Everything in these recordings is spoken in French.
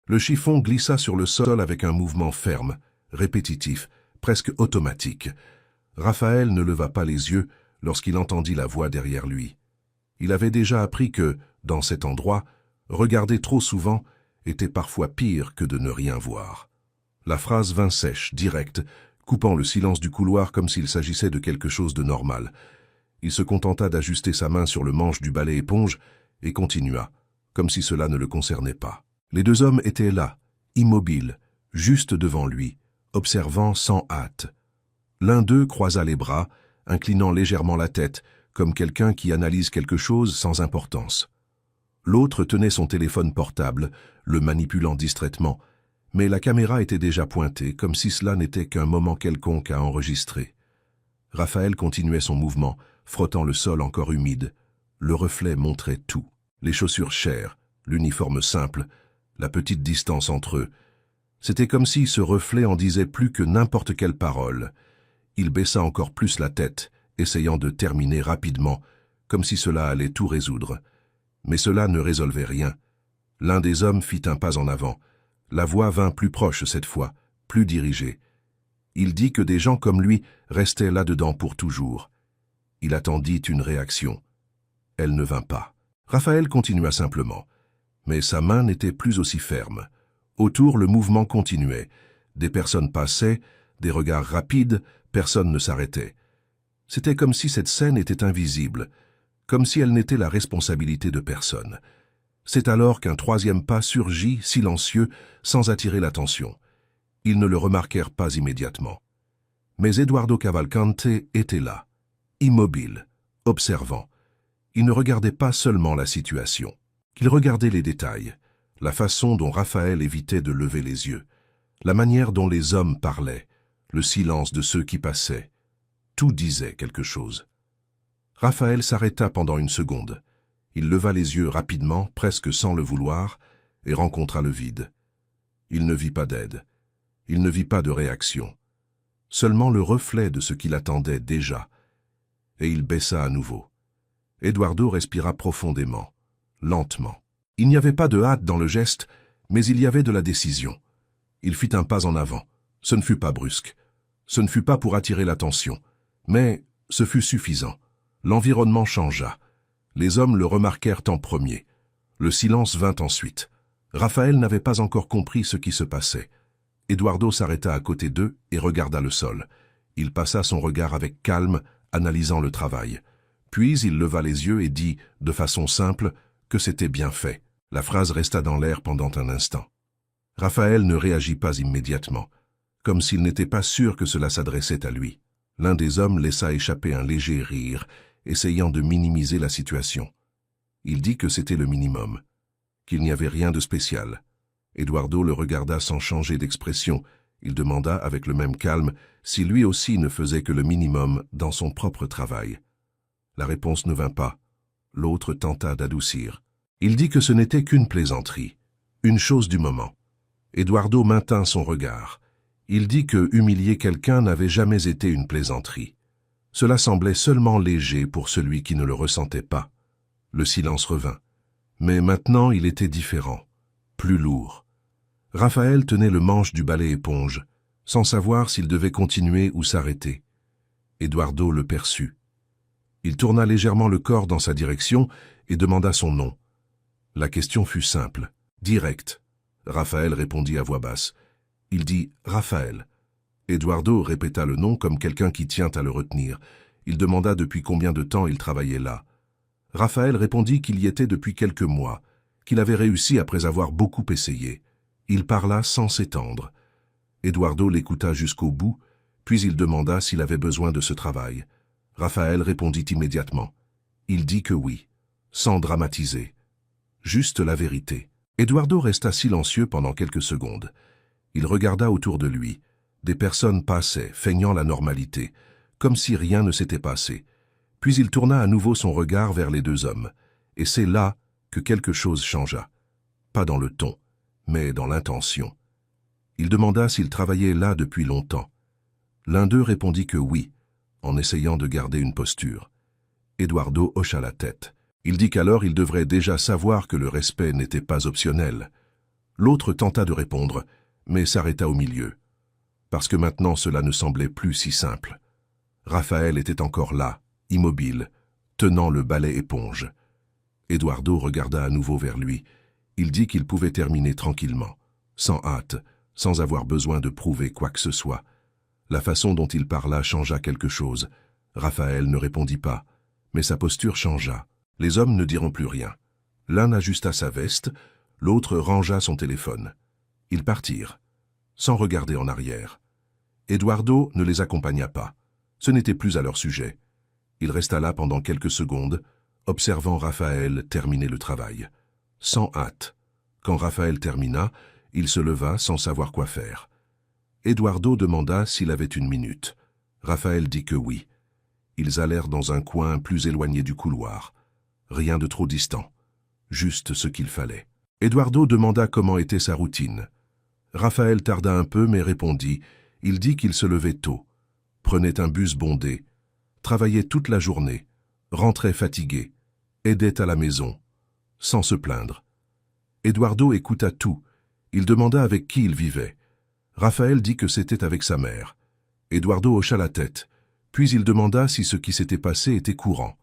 Le chiffon glissa sur le sol avec un mouvement ferme, répétitif, presque automatique. Raphaël ne leva pas les yeux lorsqu'il entendit la voix derrière lui. Il avait déjà appris que, dans cet endroit, regarder trop souvent était parfois pire que de ne rien voir. La phrase vint sèche, directe, coupant le silence du couloir comme s'il s'agissait de quelque chose de normal. Il se contenta d'ajuster sa main sur le manche du balai-éponge et continua, comme si cela ne le concernait pas. Les deux hommes étaient là, immobiles, juste devant lui, observant sans hâte. L'un d'eux croisa les bras, inclinant légèrement la tête, comme quelqu'un qui analyse quelque chose sans importance. L'autre tenait son téléphone portable, le manipulant distraitement, mais la caméra était déjà pointée, comme si cela n'était qu'un moment quelconque à enregistrer. Raphaël continuait son mouvement, frottant le sol encore humide. Le reflet montrait tout. Les chaussures chères, l'uniforme simple, la petite distance entre eux. C'était comme si ce reflet en disait plus que n'importe quelle parole. Il baissa encore plus la tête, essayant de terminer rapidement, comme si cela allait tout résoudre. Mais cela ne résolvait rien. L'un des hommes fit un pas en avant. La voix vint plus proche cette fois, plus dirigée. Il dit que des gens comme lui restaient là-dedans pour toujours. Il attendit une réaction. Elle ne vint pas. Raphaël continua simplement. Mais sa main n'était plus aussi ferme. Autour, le mouvement continuait. Des personnes passaient, des regards rapides, personne ne s'arrêtait. C'était comme si cette scène était invisible, comme si elle n'était la responsabilité de personne. C'est alors qu'un troisième pas surgit, silencieux, sans attirer l'attention. Ils ne le remarquèrent pas immédiatement. Mais Eduardo Cavalcante était là, immobile, observant. Il ne regardait pas seulement la situation. Il regardait les détails, la façon dont Raphaël évitait de lever les yeux, la manière dont les hommes parlaient, le silence de ceux qui passaient. Tout disait quelque chose. Raphaël s'arrêta pendant une seconde. Il leva les yeux rapidement, presque sans le vouloir, et rencontra le vide. Il ne vit pas d'aide. Il ne vit pas de réaction. Seulement le reflet de ce qu'il attendait déjà. Et il baissa à nouveau. Eduardo respira profondément, lentement. Il n'y avait pas de hâte dans le geste, mais il y avait de la décision. Il fit un pas en avant. Ce ne fut pas brusque. Ce ne fut pas pour attirer l'attention. Mais ce fut suffisant. L'environnement changea. Les hommes le remarquèrent en premier. Le silence vint ensuite. Raphaël n'avait pas encore compris ce qui se passait. Eduardo s'arrêta à côté d'eux et regarda le sol. Il passa son regard avec calme, analysant le travail. Puis il leva les yeux et dit, de façon simple, que c'était bien fait. La phrase resta dans l'air pendant un instant. Raphaël ne réagit pas immédiatement, comme s'il n'était pas sûr que cela s'adressait à lui. L'un des hommes laissa échapper un léger rire, essayant de minimiser la situation. Il dit que c'était le minimum, qu'il n'y avait rien de spécial. Eduardo le regarda sans changer d'expression. Il demanda avec le même calme si lui aussi ne faisait que le minimum dans son propre travail. La réponse ne vint pas. L'autre tenta d'adoucir. Il dit que ce n'était qu'une plaisanterie, une chose du moment. Eduardo maintint son regard. Il dit que humilier quelqu'un n'avait jamais été une plaisanterie. Cela semblait seulement léger pour celui qui ne le ressentait pas. Le silence revint. Mais maintenant il était différent, plus lourd. Raphaël tenait le manche du balai-éponge, sans savoir s'il devait continuer ou s'arrêter. Eduardo le perçut. Il tourna légèrement le corps dans sa direction et demanda son nom. La question fut simple, directe. Raphaël répondit à voix basse. Il dit « Raphaël ». Eduardo répéta le nom comme quelqu'un qui tient à le retenir. Il demanda depuis combien de temps il travaillait là. Raphaël répondit qu'il y était depuis quelques mois, qu'il avait réussi après avoir beaucoup essayé. Il parla sans s'étendre. Eduardo l'écouta jusqu'au bout, puis il demanda s'il avait besoin de ce travail. Raphaël répondit immédiatement. Il dit que oui, sans dramatiser. Juste la vérité. Eduardo resta silencieux pendant quelques secondes. Il regarda autour de lui. Des personnes passaient, feignant la normalité, comme si rien ne s'était passé. Puis il tourna à nouveau son regard vers les deux hommes. Et c'est là que quelque chose changea. Pas dans le ton, mais dans l'intention. Il demanda s'il travaillait là depuis longtemps. L'un d'eux répondit que oui, en essayant de garder une posture. Eduardo hocha la tête. Il dit qu'alors il devrait déjà savoir que le respect n'était pas optionnel. L'autre tenta de répondre, mais s'arrêta au milieu. Parce que maintenant cela ne semblait plus si simple. Raphaël était encore là, immobile, tenant le balai éponge. Eduardo regarda à nouveau vers lui. Il dit qu'il pouvait terminer tranquillement, sans hâte, sans avoir besoin de prouver quoi que ce soit. La façon dont il parla changea quelque chose. Raphaël ne répondit pas, mais sa posture changea. Les hommes ne diront plus rien. L'un ajusta sa veste, l'autre rangea son téléphone. Ils partirent, sans regarder en arrière. Eduardo ne les accompagna pas. Ce n'était plus à leur sujet. Il resta là pendant quelques secondes, observant Raphaël terminer le travail. Sans hâte. Quand Raphaël termina, il se leva sans savoir quoi faire. Eduardo demanda s'il avait une minute. Raphaël dit que oui. Ils allèrent dans un coin plus éloigné du couloir. Rien de trop distant. Juste ce qu'il fallait. Eduardo demanda comment était sa routine. Raphaël tarda un peu mais répondit. Il dit qu'il se levait tôt, prenait un bus bondé, travaillait toute la journée, rentrait fatigué, aidait à la maison, sans se plaindre. Eduardo écouta tout. Il demanda avec qui il vivait. Raphaël dit que c'était avec sa mère. Eduardo hocha la tête, puis il demanda si ce qui s'était passé était courant.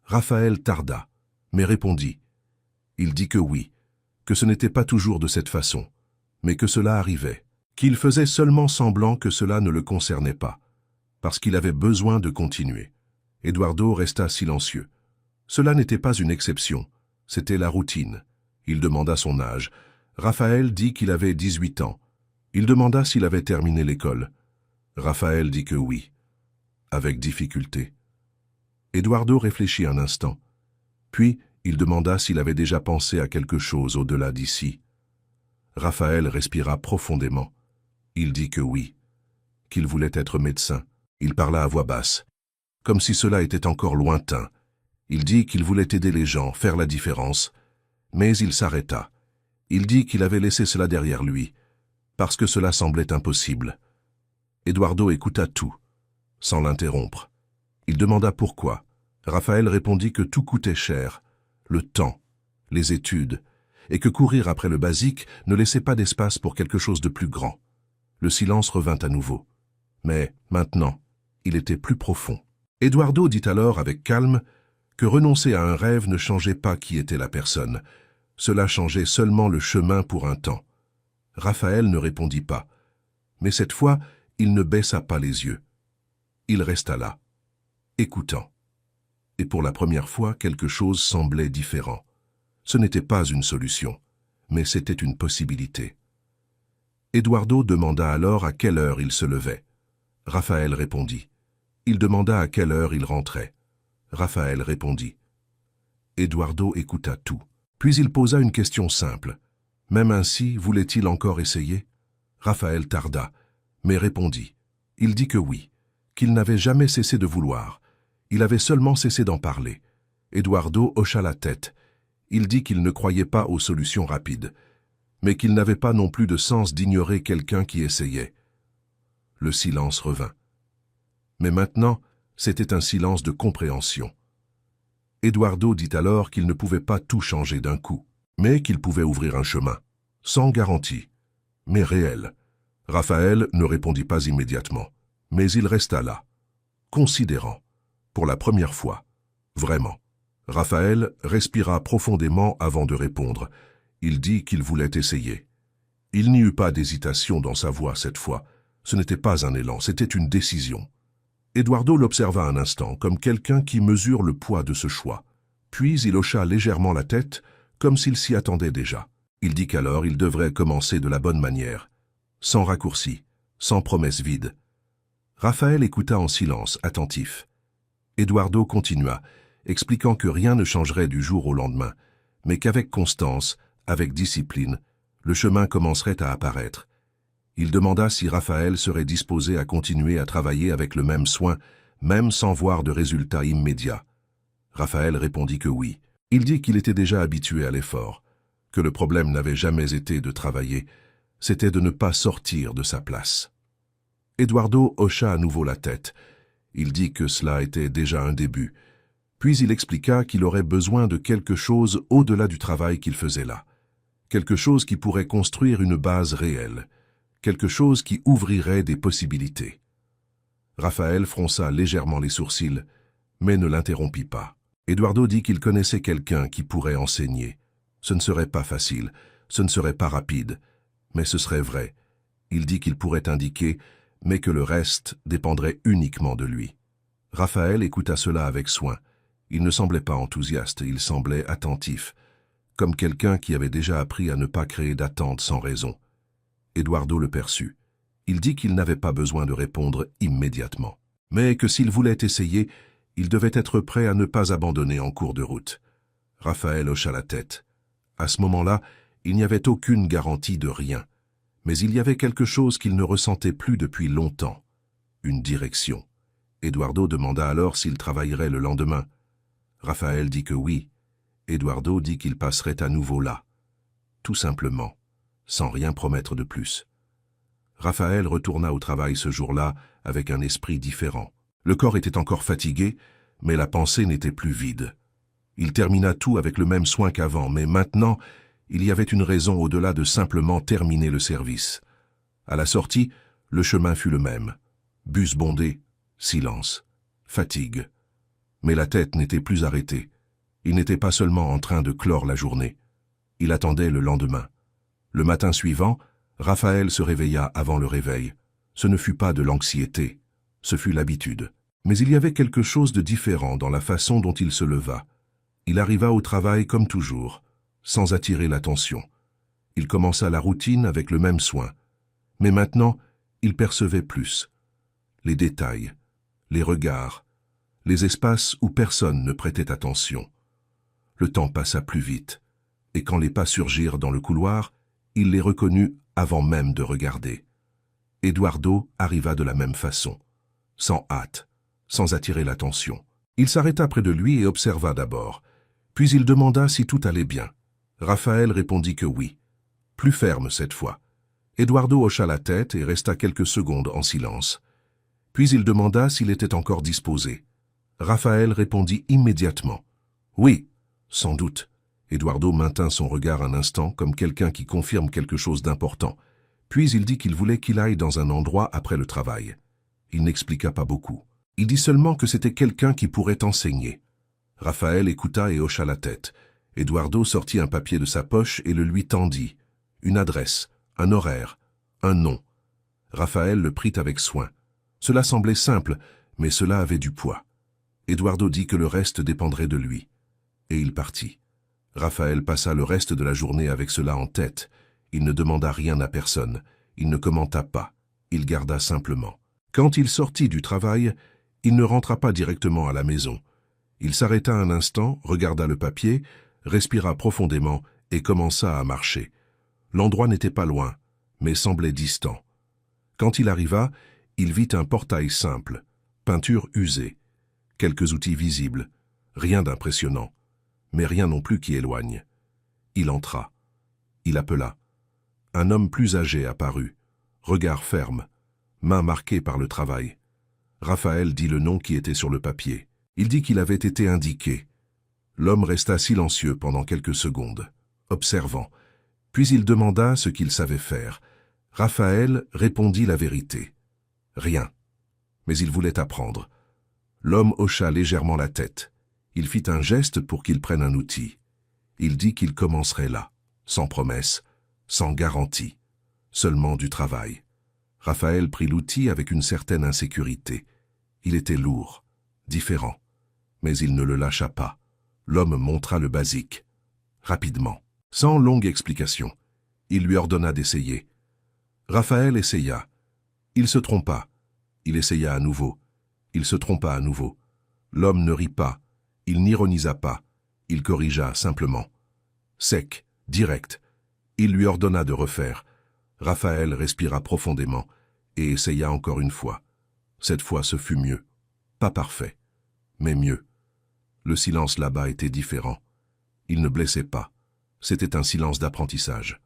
Raphaël tarda, mais répondit. Il dit que oui, que ce n'était pas toujours de cette façon, mais que cela arrivait, qu'il faisait seulement semblant que cela ne le concernait pas, parce qu'il avait besoin de continuer. Eduardo resta silencieux. Cela n'était pas une exception, c'était la routine. Il demanda son âge. Raphaël dit qu'il avait 18 ans. Il demanda s'il avait terminé l'école. Raphaël dit que oui, avec difficulté. Eduardo réfléchit un instant. Puis, il demanda s'il avait déjà pensé à quelque chose au-delà d'ici. Raphaël respira profondément. Il dit que oui, qu'il voulait être médecin. Il parla à voix basse, comme si cela était encore lointain. Il dit qu'il voulait aider les gens, faire la différence. Mais il s'arrêta. Il dit qu'il avait laissé cela derrière lui, parce que cela semblait impossible. Eduardo écouta tout, sans l'interrompre. Il demanda pourquoi. Raphaël répondit que tout coûtait cher, le temps, les études, et que courir après le basique ne laissait pas d'espace pour quelque chose de plus grand. Le silence revint à nouveau. Mais, maintenant, il était plus profond. Eduardo dit alors avec calme que renoncer à un rêve ne changeait pas qui était la personne. Cela changeait seulement le chemin pour un temps. Raphaël ne répondit pas, mais cette fois, il ne baissa pas les yeux. Il resta là, écoutant. Et pour la première fois, quelque chose semblait différent. Ce n'était pas une solution, mais c'était une possibilité. Eduardo demanda alors à quelle heure il se levait. Raphaël répondit. Il demanda à quelle heure il rentrait. Raphaël répondit. Eduardo écouta tout. Puis il posa une question simple. Même ainsi, voulait-il encore essayer? Raphaël tarda, mais répondit. Il dit que oui, qu'il n'avait jamais cessé de vouloir. Il avait seulement cessé d'en parler. Eduardo hocha la tête. Il dit qu'il ne croyait pas aux solutions rapides, mais qu'il n'avait pas non plus de sens d'ignorer quelqu'un qui essayait. Le silence revint. Mais maintenant, c'était un silence de compréhension. Eduardo dit alors qu'il ne pouvait pas tout changer d'un coup, mais qu'il pouvait ouvrir un chemin, sans garantie, mais réel. Raphaël ne répondit pas immédiatement, mais il resta là, considérant, pour la première fois, vraiment. Raphaël respira profondément avant de répondre. Il dit qu'il voulait essayer. Il n'y eut pas d'hésitation dans sa voix cette fois. Ce n'était pas un élan, c'était une décision. Eduardo l'observa un instant, comme quelqu'un qui mesure le poids de ce choix. Puis il hocha légèrement la tête, comme s'il s'y attendait déjà. Il dit qu'alors il devrait commencer de la bonne manière, sans raccourci, sans promesse vide. Raphaël écouta en silence, attentif. Eduardo continua, expliquant que rien ne changerait du jour au lendemain, mais qu'avec constance, avec discipline, le chemin commencerait à apparaître. Il demanda si Raphaël serait disposé à continuer à travailler avec le même soin, même sans voir de résultats immédiats. Raphaël répondit que oui. Il dit qu'il était déjà habitué à l'effort, que le problème n'avait jamais été de travailler, c'était de ne pas sortir de sa place. Eduardo hocha à nouveau la tête. Il dit que cela était déjà un début. Puis il expliqua qu'il aurait besoin de quelque chose au-delà du travail qu'il faisait là, quelque chose qui pourrait construire une base réelle, quelque chose qui ouvrirait des possibilités. Raphaël fronça légèrement les sourcils, mais ne l'interrompit pas. Eduardo dit qu'il connaissait quelqu'un qui pourrait enseigner. Ce ne serait pas facile, ce ne serait pas rapide, mais ce serait vrai. Il dit qu'il pourrait indiquer, mais que le reste dépendrait uniquement de lui. Raphaël écouta cela avec soin. Il ne semblait pas enthousiaste, il semblait attentif, comme quelqu'un qui avait déjà appris à ne pas créer d'attente sans raison. Eduardo le perçut. Il dit qu'il n'avait pas besoin de répondre immédiatement, mais que s'il voulait essayer, il devait être prêt à ne pas abandonner en cours de route. Raphaël hocha la tête. À ce moment-là, il n'y avait aucune garantie de rien, mais il y avait quelque chose qu'il ne ressentait plus depuis longtemps, une direction. Eduardo demanda alors s'il travaillerait le lendemain. Raphaël dit que oui. Eduardo dit qu'il passerait à nouveau là, tout simplement, sans rien promettre de plus. Raphaël retourna au travail ce jour-là avec un esprit différent. Le corps était encore fatigué, mais la pensée n'était plus vide. Il termina tout avec le même soin qu'avant, mais maintenant, il y avait une raison au-delà de simplement terminer le service. À la sortie, le chemin fut le même. Bus bondé, silence, fatigue. Mais la tête n'était plus arrêtée. Il n'était pas seulement en train de clore la journée. Il attendait le lendemain. Le matin suivant, Raphaël se réveilla avant le réveil. Ce ne fut pas de l'anxiété, ce fut l'habitude. Mais il y avait quelque chose de différent dans la façon dont il se leva. Il arriva au travail comme toujours, sans attirer l'attention. Il commença la routine avec le même soin. Mais maintenant, il percevait plus. Les détails, les regards, les espaces où personne ne prêtait attention. Le temps passa plus vite, et quand les pas surgirent dans le couloir, il les reconnut avant même de regarder. Eduardo arriva de la même façon, sans hâte, sans attirer l'attention. Il s'arrêta près de lui et observa d'abord. Puis il demanda si tout allait bien. Raphaël répondit que oui, plus ferme cette fois. Eduardo hocha la tête et resta quelques secondes en silence. Puis il demanda s'il était encore disposé. Raphaël répondit immédiatement. Oui, sans doute. Eduardo maintint son regard un instant comme quelqu'un qui confirme quelque chose d'important. Puis il dit qu'il voulait qu'il aille dans un endroit après le travail. Il n'expliqua pas beaucoup. Il dit seulement que c'était quelqu'un qui pourrait enseigner. Raphaël écouta et hocha la tête. Eduardo sortit un papier de sa poche et le lui tendit. Une adresse, un horaire, un nom. Raphaël le prit avec soin. Cela semblait simple, mais cela avait du poids. Eduardo dit que le reste dépendrait de lui. Et il partit. Raphaël passa le reste de la journée avec cela en tête. Il ne demanda rien à personne. Il ne commenta pas. Il garda simplement. Quand il sortit du travail, il ne rentra pas directement à la maison. Il s'arrêta un instant, regarda le papier, respira profondément et commença à marcher. L'endroit n'était pas loin, mais semblait distant. Quand il arriva, il vit un portail simple, peinture usée, quelques outils visibles, rien d'impressionnant, mais rien non plus qui éloigne. Il entra. Il appela. Un homme plus âgé apparut, regard ferme, main marquée par le travail. Raphaël dit le nom qui était sur le papier. Il dit qu'il avait été indiqué. L'homme resta silencieux pendant quelques secondes, observant. Puis il demanda ce qu'il savait faire. Raphaël répondit la vérité. Rien. Mais il voulait apprendre. L'homme hocha légèrement la tête. Il fit un geste pour qu'il prenne un outil. Il dit qu'il commencerait là, sans promesse, sans garantie, seulement du travail. Raphaël prit l'outil avec une certaine insécurité. Il était lourd, différent. Mais il ne le lâcha pas. L'homme montra le basique. Rapidement, sans longue explication, il lui ordonna d'essayer. Raphaël essaya. Il se trompa. Il essaya à nouveau. Il se trompa à nouveau. L'homme ne rit pas. Il n'ironisa pas. Il corrigea simplement. Sec, direct. Il lui ordonna de refaire. Raphaël respira profondément et essaya encore une fois. Cette fois, ce fut mieux. Pas parfait, mais mieux. Le silence là-bas était différent. Il ne blessait pas. C'était un silence d'apprentissage.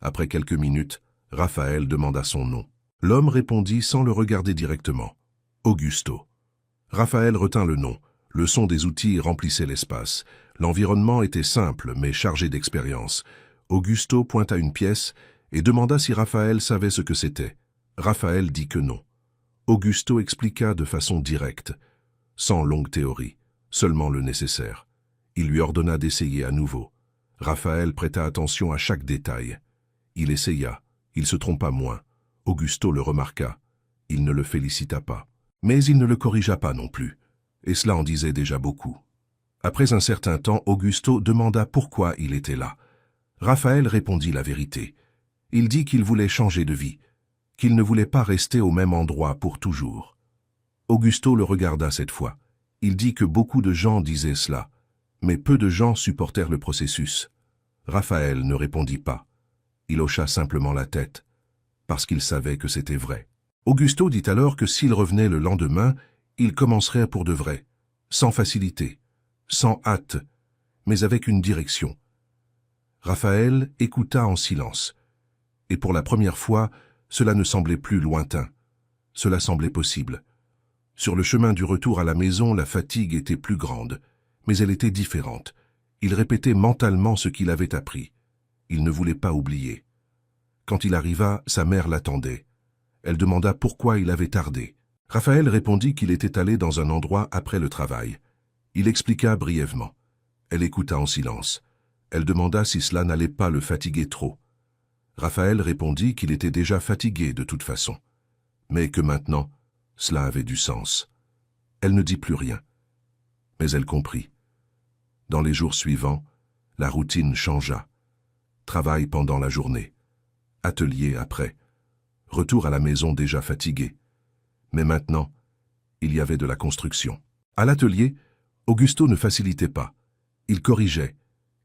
Après quelques minutes, Raphaël demanda son nom. L'homme répondit sans le regarder directement. Augusto. Raphaël retint le nom. Le son des outils remplissait l'espace. L'environnement était simple, mais chargé d'expérience. Augusto pointa une pièce et demanda si Raphaël savait ce que c'était. Raphaël dit que non. Augusto expliqua de façon directe, sans longue théorie, seulement le nécessaire. Il lui ordonna d'essayer à nouveau. Raphaël prêta attention à chaque détail. Il essaya, il se trompa moins. Augusto le remarqua. Il ne le félicita pas. Mais il ne le corrigea pas non plus. Et cela en disait déjà beaucoup. Après un certain temps, Augusto demanda pourquoi il était là. Raphaël répondit la vérité. Il dit qu'il voulait changer de vie, qu'il ne voulait pas rester au même endroit pour toujours. Augusto le regarda cette fois. Il dit que beaucoup de gens disaient cela, mais peu de gens supportèrent le processus. Raphaël ne répondit pas. Il hocha simplement la tête, parce qu'il savait que c'était vrai. Augusto dit alors que s'il revenait le lendemain, il commencerait pour de vrai, sans facilité, sans hâte, mais avec une direction. Raphaël écouta en silence, et pour la première fois, cela ne semblait plus lointain. Cela semblait possible. Sur le chemin du retour à la maison, la fatigue était plus grande, mais elle était différente. Il répétait mentalement ce qu'il avait appris. Il ne voulait pas oublier. Quand il arriva, sa mère l'attendait. Elle demanda pourquoi il avait tardé. Raphaël répondit qu'il était allé dans un endroit après le travail. Il expliqua brièvement. Elle écouta en silence. Elle demanda si cela n'allait pas le fatiguer trop. Raphaël répondit qu'il était déjà fatigué de toute façon, mais que maintenant, cela avait du sens. Elle ne dit plus rien, mais elle comprit. Dans les jours suivants, la routine changea. Travail pendant la journée, atelier après, retour à la maison déjà fatigué. Mais maintenant, il y avait de la construction. À l'atelier, Augusto ne facilitait pas. Il corrigeait,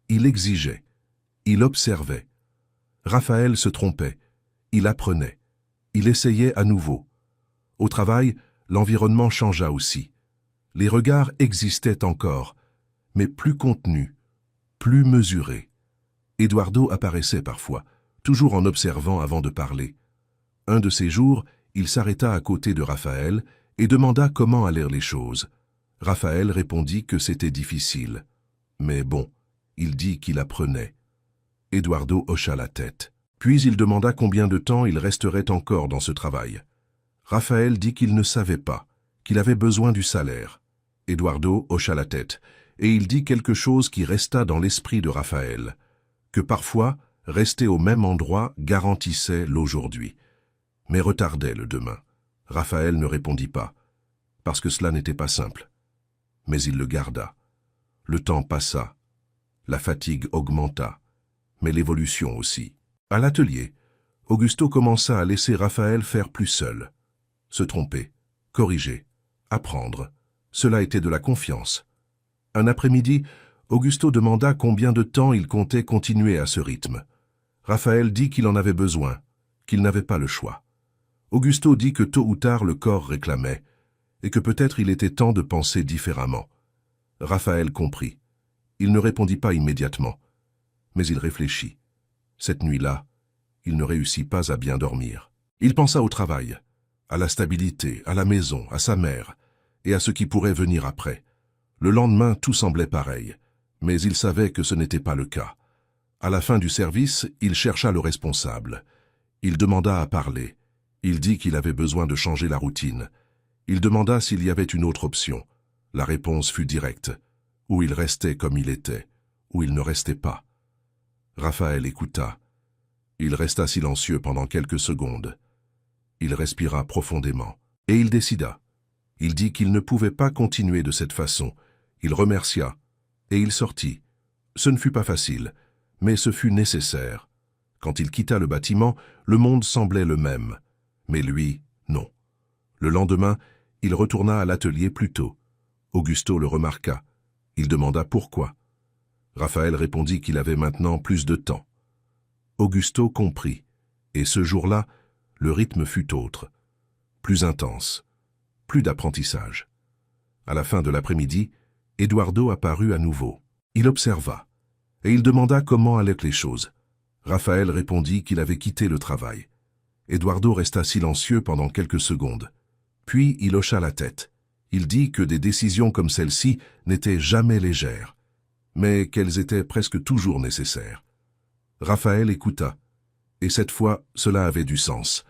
il exigeait, il observait. Raphaël se trompait, il apprenait, il essayait à nouveau. Au travail, l'environnement changea aussi. Les regards existaient encore, mais plus contenus, plus mesurés. Eduardo apparaissait parfois, toujours en observant avant de parler. Un de ces jours, il s'arrêta à côté de Raphaël et demanda comment allèrent les choses. Raphaël répondit que c'était difficile. Mais bon, il dit qu'il apprenait. Eduardo hocha la tête. Puis il demanda combien de temps il resterait encore dans ce travail. Raphaël dit qu'il ne savait pas, qu'il avait besoin du salaire. Eduardo hocha la tête, et il dit quelque chose qui resta dans l'esprit de Raphaël, que parfois, rester au même endroit garantissait l'aujourd'hui, mais retardait le demain. Raphaël ne répondit pas, parce que cela n'était pas simple. Mais il le garda. Le temps passa, la fatigue augmenta, mais l'évolution aussi. À l'atelier, Augusto commença à laisser Raphaël faire plus seul. Se tromper, corriger, apprendre. Cela était de la confiance. Un après-midi, Augusto demanda combien de temps il comptait continuer à ce rythme. Raphaël dit qu'il en avait besoin, qu'il n'avait pas le choix. Augusto dit que tôt ou tard le corps réclamait, et que peut-être il était temps de penser différemment. Raphaël comprit. Il ne répondit pas immédiatement, mais il réfléchit. Cette nuit-là, il ne réussit pas à bien dormir. Il pensa au travail, à la stabilité, à la maison, à sa mère, et à ce qui pourrait venir après. Le lendemain, tout semblait pareil, mais il savait que ce n'était pas le cas. À la fin du service, il chercha le responsable. Il demanda à parler. Il dit qu'il avait besoin de changer la routine. Il demanda s'il y avait une autre option. La réponse fut directe. Ou il restait comme il était, ou il ne restait pas. Raphaël écouta. Il resta silencieux pendant quelques secondes. Il respira profondément, et il décida. Il dit qu'il ne pouvait pas continuer de cette façon. Il remercia, et il sortit. Ce ne fut pas facile, mais ce fut nécessaire. Quand il quitta le bâtiment, le monde semblait le même. Mais lui, non. Le lendemain, il retourna à l'atelier plus tôt. Augusto le remarqua. Il demanda pourquoi. Raphaël répondit qu'il avait maintenant plus de temps. Augusto comprit, et ce jour-là, le rythme fut autre, plus intense, plus d'apprentissage. À la fin de l'après-midi, Eduardo apparut à nouveau. Il observa, et il demanda comment allaient les choses. Raphaël répondit qu'il avait quitté le travail. Eduardo resta silencieux pendant quelques secondes. Puis il hocha la tête. Il dit que des décisions comme celle-ci n'étaient jamais légères, mais qu'elles étaient presque toujours nécessaires. Raphaël écouta. Et cette fois, cela avait du sens.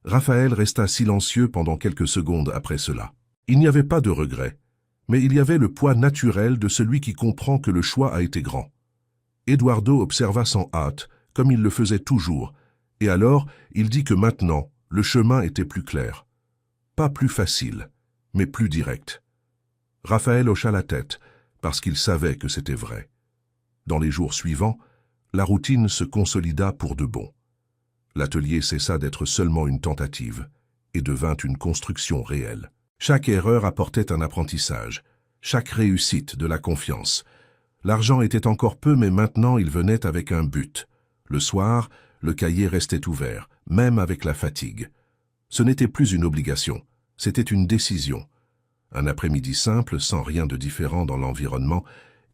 Raphaël resta silencieux pendant quelques secondes après cela. Il n'y avait pas de regret, mais il y avait le poids naturel de celui qui comprend que le choix a été grand. Eduardo observa sans hâte, comme il le faisait toujours, et alors il dit que maintenant, le chemin était plus clair. Pas plus facile, mais plus direct. Raphaël hocha la tête, parce qu'il savait que c'était vrai. Dans les jours suivants, la routine se consolida pour de bon. L'atelier cessa d'être seulement une tentative et devint une construction réelle. Chaque erreur apportait un apprentissage, chaque réussite de la confiance. L'argent était encore peu, mais maintenant il venait avec un but. Le soir, le cahier restait ouvert, même avec la fatigue. Ce n'était plus une obligation, c'était une décision. Un après-midi simple, sans rien de différent dans l'environnement,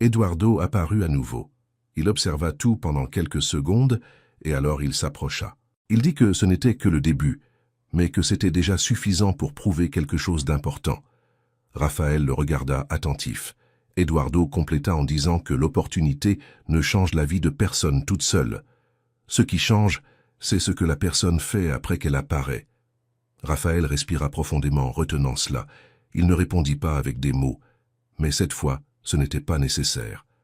Eduardo apparut à nouveau. Il observa tout pendant quelques secondes, et alors il s'approcha. Il dit que ce n'était que le début, mais que c'était déjà suffisant pour prouver quelque chose d'important. Raphaël le regarda attentif. Eduardo compléta en disant que l'opportunité ne change la vie de personne toute seule. Ce qui change, c'est ce que la personne fait après qu'elle apparaît. Raphaël respira profondément en retenant cela. Il ne répondit pas avec des mots, mais cette fois, ce n'était pas nécessaire.